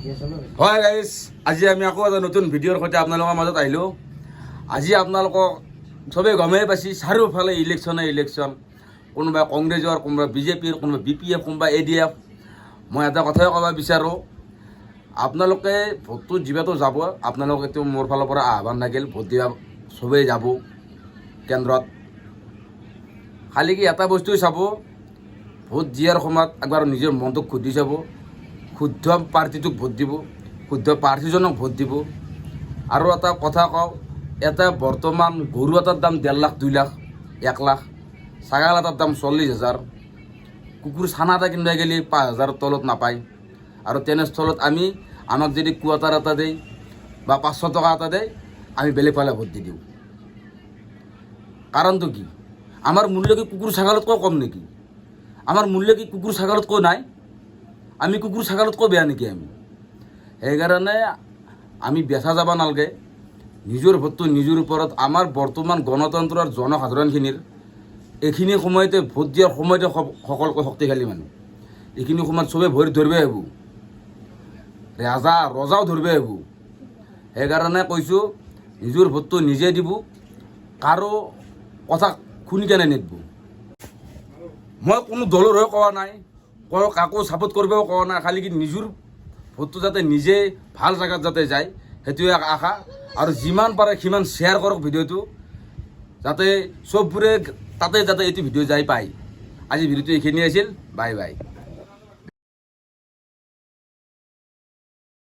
হয় গাইজ, আজি আমি আকৌ এটা নতুন ভিডিঅ'ৰ সৈতে আপোনালোকৰ মাজত আহিলোঁ। আজি আপোনালোকক চবেই গমেই পাইছে, চাৰিওফালে ইলেকশ্যন, কোনোবাই কংগ্ৰেছৰ, কোনোবাই বিজেপিৰ, কোনোবাই BPF, কোনোবাই ADF। মই এটা কথাই ক'ব বিচাৰোঁ, আপোনালোকে ভোটটো দিবাতো যাব, আপোনালোকেতো মোৰ ফালৰ পৰা আহ্বান থাকিল, ভোট দিবা চবেই যাব কেন্দ্ৰত। খালি কি এটা বস্তুৱে চাব, ভোট দিয়াৰ সময়ত একবাৰ নিজৰ মনটোক সুধি চাব, শুদ্ধ পাৰ্টিটোক ভোট দিব, শুদ্ধ প্ৰাৰ্থীজনক ভোট দিব। আৰু এটা কথা কওঁ, এটা বৰ্তমান গৰু এটাৰ দাম 1.5 লাখ, 2 লাখ, 1 লাখ, ছাগাল এটাৰ দাম 40,000, কুকুৰ চানা এটা কিনিব গ'লে 5,000 তলত নাপায়। আৰু তেনেস্থলত আমাক যদি কোৱাটাৰ এটা দেই বা 500 টকা এটা দেই, আমি বেলেগ ফালে ভোট দি দিওঁ। কাৰণটো কি? আমাৰ মূল্য কি কুকুৰ ছাগালতকৈ কম নেকি? আমাৰ মূল্য কি কুকুৰ ছাগালতকৈ নাই? আমি কুকুৰ ছাগালতকৈ বেয়া নেকি? সেইকাৰণে আমি বেচা যাব নালাগে। নিজৰ ভোটটো নিজৰ ওপৰত। আমাৰ বৰ্তমান গণতন্ত্ৰৰ জনসাধাৰণখিনিৰ এইখিনি সময়তে ভোট দিয়াৰ সময়তে সকলোকৈ শক্তিশালী মানুহ। এইখিনি সময়ত চবেই ভৰি ধৰিব আহিব, ৰজাও ধৰিব আহিব। সেইকাৰণে কৈছোঁ, নিজৰ ভোটটো নিজে দিব, কাৰো কথা শুনি কেনে নিদিব। মই কোনো দলৰ হৈ কোৱা নাই, কাকো ছাপোৰ্ট কৰিবও কোৱা নাই। খালি কি নিজৰ ভোটটো যাতে নিজে ভাল জেগাত যাতে যায়, সেইটোৱে আশা। আৰু যিমান পাৰে সিমান শ্বেয়াৰ কৰক ভিডিঅ'টো, যাতে চববোৰে তাতে যাতে এইটো ভিডিঅ' যাই পায়। আজি ভিডিঅ'টো এইখিনি আছিল। Bye bye.